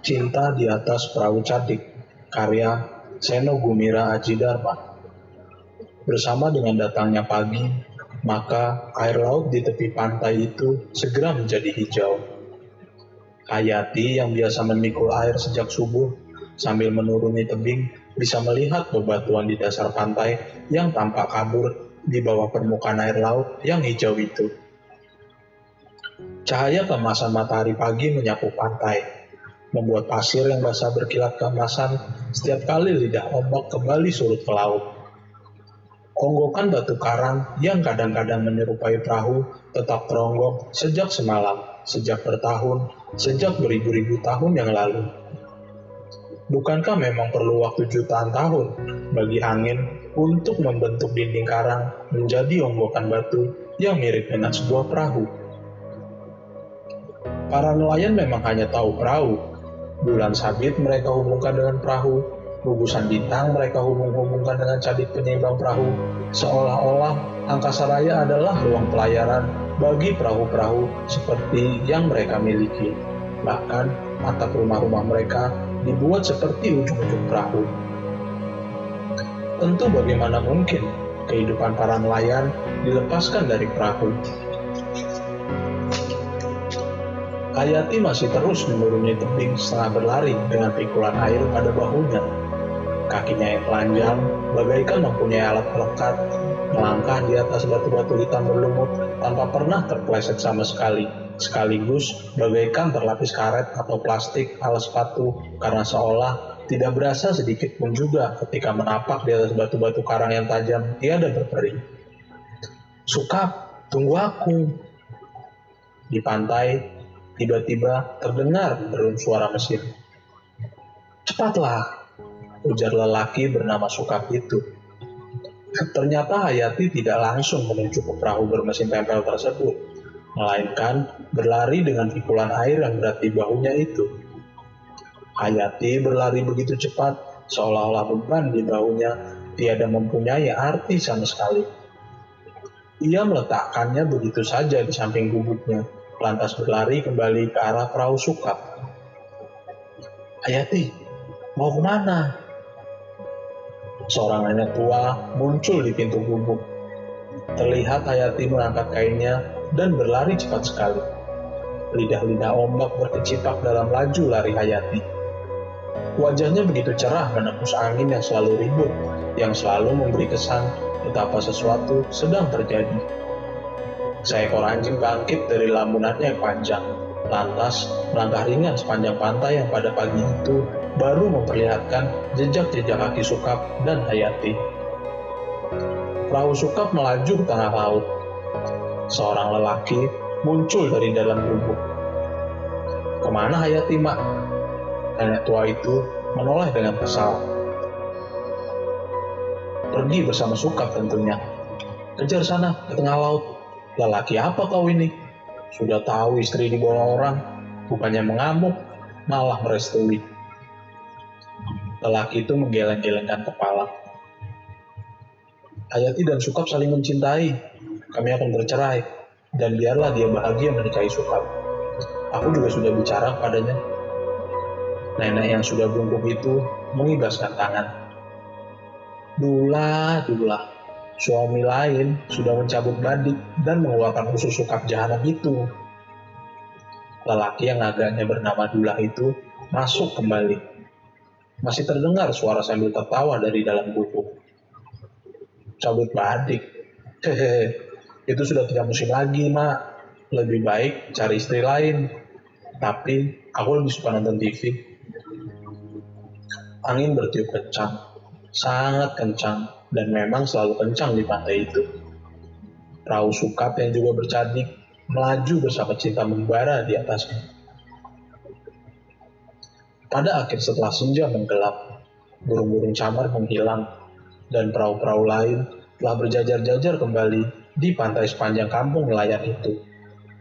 Cinta di atas Perahu Cantik, karya Seno Gumira Aji Dharma. Bersama dengan datangnya pagi, maka air laut di tepi pantai itu segera menjadi hijau. Hayati yang biasa memikul air sejak subuh, sambil menuruni tebing, bisa melihat bebatuan di dasar pantai yang tampak kabur di bawah permukaan air laut yang hijau itu. Cahaya keemasan matahari pagi menyapu pantai, membuat pasir yang basah berkilat keemasan setiap kali lidah ombak kembali surut ke laut. Onggokan batu karang yang kadang-kadang menyerupai perahu tetap teronggok sejak semalam, sejak bertahun, sejak beribu-ribu tahun yang lalu. Bukankah memang perlu waktu jutaan tahun bagi angin untuk membentuk dinding karang menjadi onggokan batu yang mirip dengan sebuah perahu? Para nelayan memang hanya tahu perahu. Bulan sabit mereka hubungkan dengan perahu, gugusan bintang mereka hubung-hubungkan dengan sabit penyeimbang perahu, seolah-olah angkasa raya adalah ruang pelayaran bagi perahu-perahu seperti yang mereka miliki. Bahkan atap rumah-rumah mereka dibuat seperti ujung-ujung perahu. Tentu bagaimana mungkin kehidupan para nelayan dilepaskan dari perahu. Hayati masih terus menuruni tebing setengah berlari dengan pikulan air pada bahunya. Kakinya yang telanjang, bagaikan mempunyai alat pelekat, melangkah di atas batu-batu hitam berlumut tanpa pernah terpleset sama sekali, sekaligus bagaikan terlapis karet atau plastik ala sepatu karena seolah tidak berasa sedikit pun juga ketika menapak di atas batu-batu karang yang tajam tiada berperi. "Sukap, tunggu aku." Di pantai, tiba-tiba terdengar derum suara mesin. "Cepatlah," ujar lelaki bernama Sukap itu. Ternyata Hayati tidak langsung menuju ke perahu bermesin tempel tersebut, melainkan berlari dengan pikulan air yang berat di bahunya itu. Hayati berlari begitu cepat, seolah-olah beban di bahunya tiada mempunyai arti sama sekali. Ia meletakkannya begitu saja di samping gubuknya, lantas berlari kembali ke arah perahu Sukap. "Hayati, mau kemana?" Seorang nenek tua muncul di pintu gubuk. Terlihat Hayati mengangkat kainnya dan berlari cepat sekali. Lidah-lidah ombak berkecipak dalam laju lari Hayati. Wajahnya begitu cerah menembus angin yang selalu ribut, yang selalu memberi kesan betapa sesuatu sedang terjadi. Seekor anjing bangkit dari lamunannya yang panjang, lantas melangkah ringan sepanjang pantai yang pada pagi itu baru memperlihatkan jejak-jejak kaki Sukap dan Hayati. Perahu Sukap melaju ke tengah laut. Seorang lelaki muncul dari dalam gubuk. "Kemana Hayati, Mak?" Nenek tua itu menoleh dengan kesal. "Pergi bersama Sukap tentunya. Kejar sana ke tengah laut." "Lelaki apa kau ini? Sudah tahu istri dibawa orang, bukannya mengamuk, malah merestui." Lelaki itu menggeleng-gelengkan kepala. "Hayati dan Sukap saling mencintai. Kami akan bercerai, dan biarlah dia bahagia menikahi Sukap. Aku juga sudah bicara kepadanya." Nenek yang sudah bungkuk itu mengibaskan tangan. Dulah, suami lain sudah mencabut badik dan mengeluarkan usus Sukap jahanam itu." Lelaki yang agaknya bernama Dullah itu masuk kembali. Masih terdengar suara sambil tertawa dari dalam gubuk. "Cabut badik? Hehehe, itu sudah tidak musim lagi, Mak. Lebih baik cari istri lain. Tapi aku lebih suka nonton TV." Angin bertiup kencang, sangat kencang, dan memang selalu kencang di pantai itu. Perahu Sukap yang juga bercadik melaju bersama cinta membara di atasnya. Pada akhir setelah senja menggelap, burung-burung camar menghilang, dan perahu-perahu lain telah berjajar-jajar kembali di pantai sepanjang kampung nelayan itu.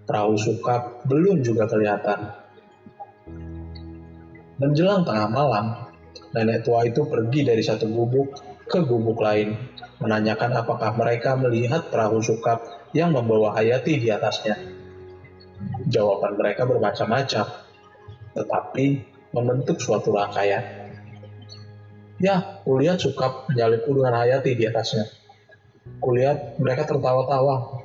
Perahu Sukap belum juga kelihatan. Menjelang tengah malam, nenek tua itu pergi dari satu gubuk ke gubuk lain, menanyakan apakah mereka melihat perahu Sukap yang membawa Hayati di atasnya. Jawaban mereka bermacam-macam, tetapi membentuk suatu rangkaian. Ya, kulihat Sukap menyalipku dengan Hayati di atasnya. Kulihat mereka tertawa-tawa.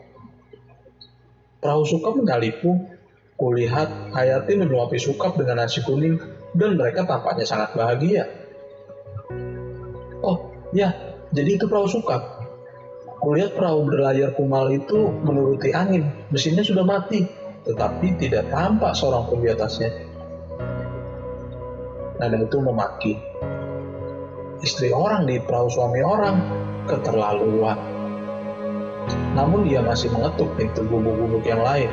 Perahu Sukap menyalipku. Kulihat Hayati menyuapi Sukap dengan nasi kuning dan mereka tampaknya sangat bahagia. Oh, ya, jadi itu perahu Sukap. Kulihat perahu berlayar kumal itu menuruti angin, mesinnya sudah mati, tetapi tidak tampak seorang pun di atasnya. Nenek itu memaki. Istri orang di perahu suami orang, keterlaluan. Namun dia masih mengetuk pintu gubuk-gubuk yang lain.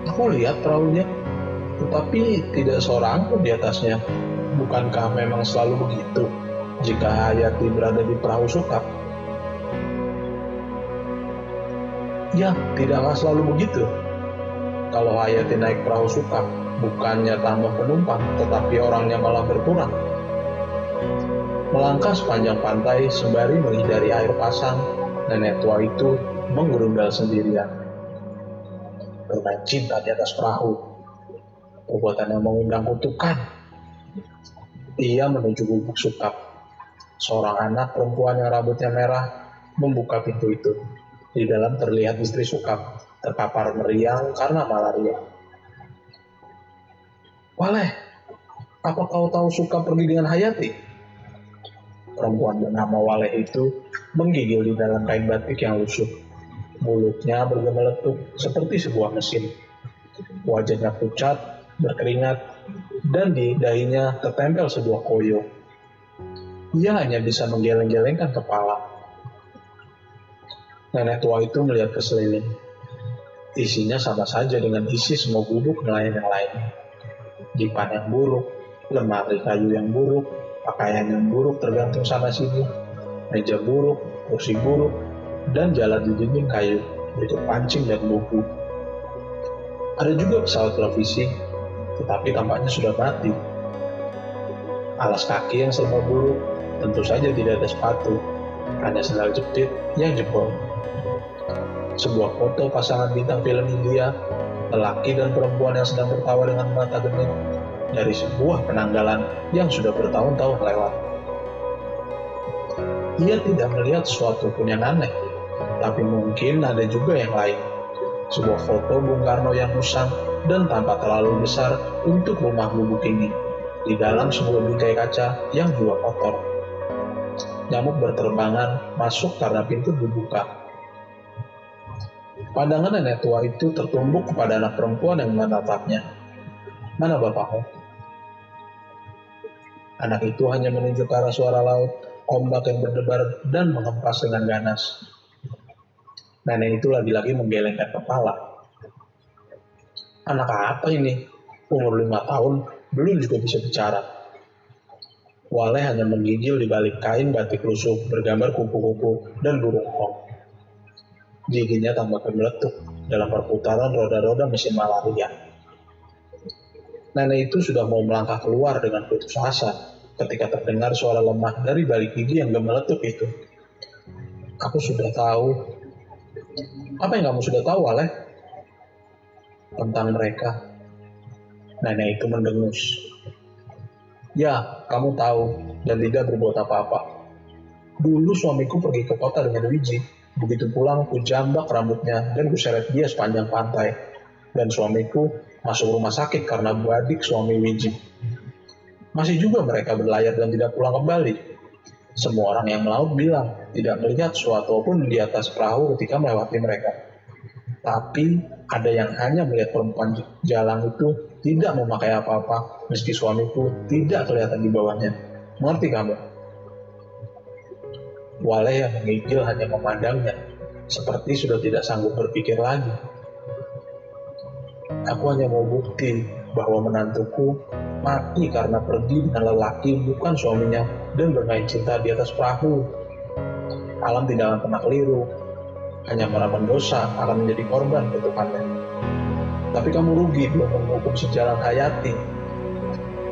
Aku lihat perahunya, tetapi tidak seorang pun di atasnya. Bukankah memang selalu begitu jika Hayati berada di perahu Sukap? Ya, tidaklah selalu begitu. Kalau Hayati naik perahu Sukap, bukannya tambah penumpang, tetapi orangnya malah berkurang. Melangkah sepanjang pantai sembari menghindari air pasang, nenek tua itu menggerundal sendirian. Bermain cinta di atas perahu, perbuatan yang mengundang kutukan. Ia menuju gubuk Sukap. Seorang anak perempuan yang rambutnya merah membuka pintu itu. Di dalam terlihat istri Sukap, terkapar meriang karena malaria. Waleh, apa kau tahu Sukap pergi dengan Hayati? Perempuan bernama Waleh itu menggigil di dalam kain batik yang lusuh. Mulutnya bergemeletup seperti sebuah mesin. Wajahnya pucat, berkeringat, dan di dahinya tertempel sebuah koyo. Ia hanya bisa menggeleng-gelengkan kepala. Nenek tua itu melihat ke sekeliling. Isinya sama saja dengan isi semua gubuk nelayan yang lain. Dipan yang buruk, lemari kayu yang buruk, pakaian yang buruk tergantung sana-sini, meja buruk, kursi buruk, dan jalan di dinding kayu, berikut pancing dan buku. Ada juga pesawat televisi, tetapi tampaknya sudah mati. Alas kaki yang serba buruk, tentu saja tidak ada sepatu, hanya sandal jepit yang jebol. Sebuah foto pasangan bintang film India, lelaki dan perempuan yang sedang tertawa dengan mata genit dari sebuah penanggalan yang sudah bertahun-tahun lewat. Ia tidak melihat sesuatu pun yang aneh, tapi mungkin ada juga yang lain. Sebuah foto Bung Karno yang usang dan tampak terlalu besar untuk rumah gubuk ini, di dalam sebuah bingkai kaca yang juga kotor. Nyamuk berterbangan masuk karena pintu dibuka. Pandangan nenek tua itu tertumbuk kepada anak perempuan yang menatapnya. Mana bapakmu? Anak itu hanya menunjuk ke arah suara laut, ombak yang berdebar dan mengempas dengan ganas. Nenek itu lagi-lagi menggelengkan kepala. Anak apa ini? Umur 5 tahun, belum juga bisa bicara. Waleh hanya menggigil di balik kain batik lusuh bergambar kupu-kupu dan burung hong. Giginya tambah meletup dalam perputaran roda-roda mesin malaria. Nenek itu sudah mau melangkah keluar dengan putus asa ketika terdengar suara lemah dari balik gigi yang gemeletup itu. Aku sudah tahu. Apa yang kamu sudah tahu, Waleh? Tentang mereka. Nenek itu mendengus. Ya, kamu tahu dan tidak berbuat apa-apa. Dulu suamiku pergi ke kota dengan Wiji. Begitu pulang, ku jambak rambutnya dan ku seret dia sepanjang pantai. Dan suamiku masuk rumah sakit karena badik suami Wiji. Masih juga mereka berlayar dan tidak pulang kembali. Semua orang yang melaut bilang tidak melihat sesuatu pun di atas perahu ketika melewati mereka. Tapi ada yang hanya melihat perempuan jalan itu tidak memakai apa-apa, meski suamiku tidak kelihatan di bawahnya. Mengerti kamu? Waleh yang menggigil hanya memandangnya, seperti sudah tidak sanggup berpikir lagi. Aku hanya mau bukti bahwa menantuku mati karena pergi dengan lelaki bukan suaminya dan bermain cinta di atas perahu. Alam tidak akan pernah keliru, hanya para pendosa akan menjadi korban kutukannya. Tapi kamu rugi belum menghukum sejalan Hayati.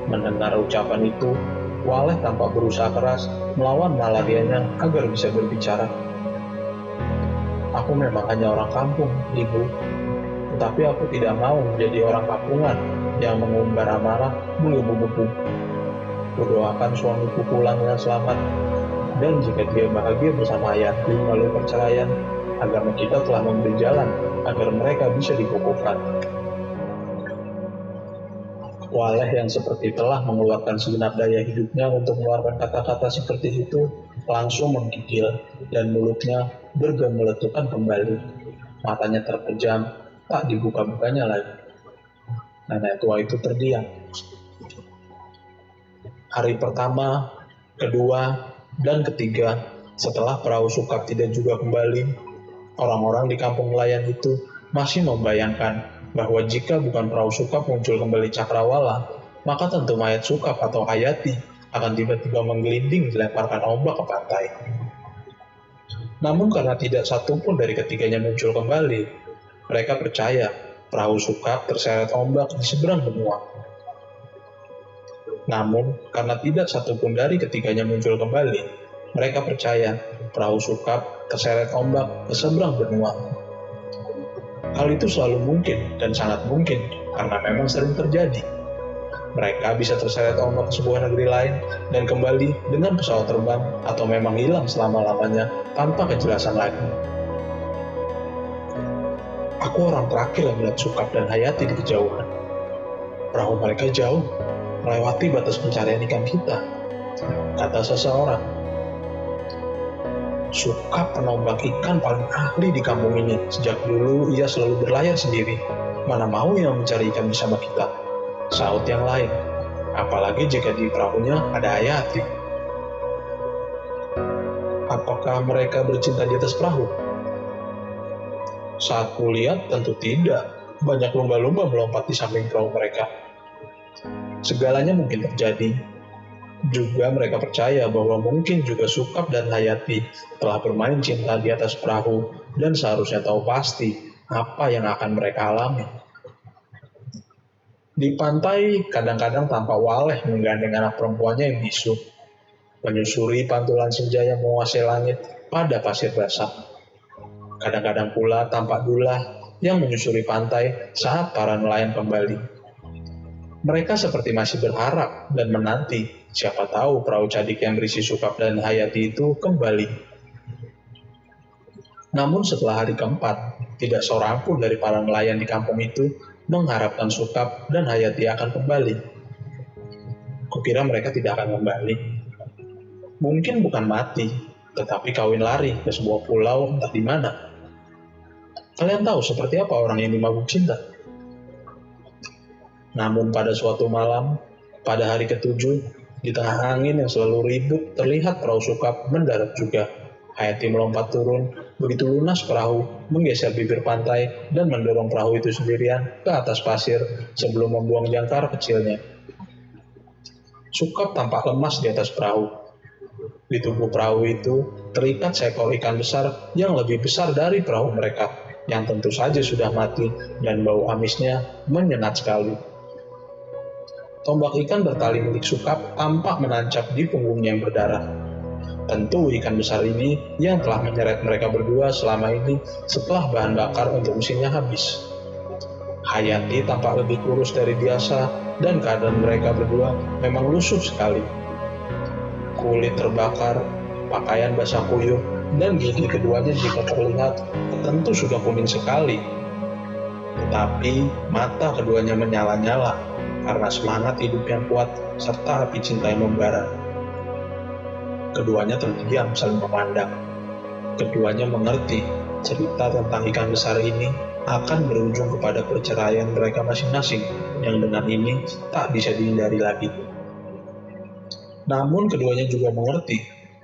Mendengar ucapan itu, Waleh tampak berusaha keras melawan malarianya agar bisa berbicara. Aku memang hanya orang kampung, Ibu. Tetapi aku tidak mau menjadi orang kampungan yang mengumbar amarah menggebu-gebu. Kudoakan suamiku pulang dengan selamat, dan jika dia bahagia bersama Hayati melalui perceraian, agama kita telah memberi jalan agar mereka bisa dikukuhkan. Waleh yang seperti telah mengeluarkan segenap daya hidupnya untuk mengeluarkan kata-kata seperti itu, langsung menggigil dan mulutnya bergemeletukan kembali. Matanya terpejam, tak dibuka-bukanya lagi. Nenek tua itu terdiam. Hari pertama, kedua, dan ketiga, setelah perahu Sukap tidak juga kembali, orang-orang di kampung nelayan itu masih membayangkan bahwa jika bukan perahu Sukap muncul kembali cakrawala, maka tentu mayat Sukap atau Hayati akan tiba-tiba menggelinding dilemparkan ombak ke pantai. Namun karena tidak satu pun dari ketiganya muncul kembali, mereka percaya perahu Sukap terseret ombak di seberang benua. Namun karena tidak satu pun dari ketiganya muncul kembali, mereka percaya perahu Sukap terseret ombak ke seberang benua. Hal itu selalu mungkin dan sangat mungkin karena memang sering terjadi. Mereka bisa terseret ombak ke sebuah negeri lain dan kembali dengan pesawat terbang atau memang hilang selama-lamanya tanpa kejelasan lagi. Aku orang terakhir yang melihat Sukap dan Hayati di kejauhan. Perahu mereka jauh, melewati batas pencarian ikan kita, kata seseorang. Sukap penombak ikan paling ahli di kampung ini. Sejak dulu ia selalu berlayar sendiri. Mana mau yang mencari ikan bersama kita? Saut yang lain. Apalagi jika di perahunya ada Hayati. Apakah mereka bercinta di atas perahu? Saat kulihat tentu tidak. Banyak lumba-lumba melompat di samping perahu mereka. Segalanya mungkin terjadi. Juga mereka percaya bahwa mungkin juga Sukap dan Hayati telah bermain cinta di atas perahu dan seharusnya tahu pasti apa yang akan mereka alami. Di pantai kadang-kadang tampak Waleh menggandeng anak perempuannya yang bisu, menyusuri pantulan senja yang menguasai langit pada pasir basah. Kadang-kadang pula tampak Dullah yang menyusuri pantai saat para nelayan kembali. Mereka seperti masih berharap dan menanti, siapa tahu perahu cadik yang berisi Sukap dan Hayati itu kembali. Namun setelah hari keempat, tidak seorang pun dari para nelayan di kampung itu mengharapkan Sukap dan Hayati akan kembali. Kukira mereka tidak akan kembali. Mungkin bukan mati, tetapi kawin lari ke sebuah pulau entah di mana. Kalian tahu seperti apa orang yang dimabuk cinta? Namun pada suatu malam, pada hari ketujuh, di tengah angin yang selalu ribut, terlihat perahu Sukap mendarat juga. Hayati melompat turun, begitu lunas perahu, menggeser bibir pantai, dan mendorong perahu itu sendirian ke atas pasir sebelum membuang jangkar kecilnya. Sukap tampak lemas di atas perahu. Di tubuh perahu itu terikat seekor ikan besar yang lebih besar dari perahu mereka, yang tentu saja sudah mati dan bau amisnya menyengat sekali. Tombak ikan bertali milik Sukap tampak menancap di punggungnya yang berdarah. Tentu ikan besar ini yang telah menyeret mereka berdua selama ini setelah bahan bakar untuk mesinnya habis. Hayati tampak lebih kurus dari biasa dan keadaan mereka berdua memang lusuh sekali. Kulit terbakar, pakaian basah kuyup, dan gigi keduanya jika terlihat tentu sudah kuning sekali. Tetapi mata keduanya menyala-nyala karena semangat hidup yang kuat serta api cinta yang membara. Keduanya terdiam saling memandang. Keduanya mengerti cerita tentang ikan besar ini akan berujung kepada perceraian mereka masing-masing yang dengan ini tak bisa dihindari lagi. Namun keduanya juga mengerti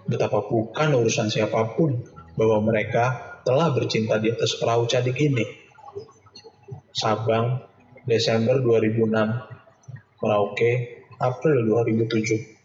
betapa bukan urusan siapapun bahwa mereka telah bercinta di atas perahu cadik ini. Sabang, Desember 2006, Merauke, April 2007.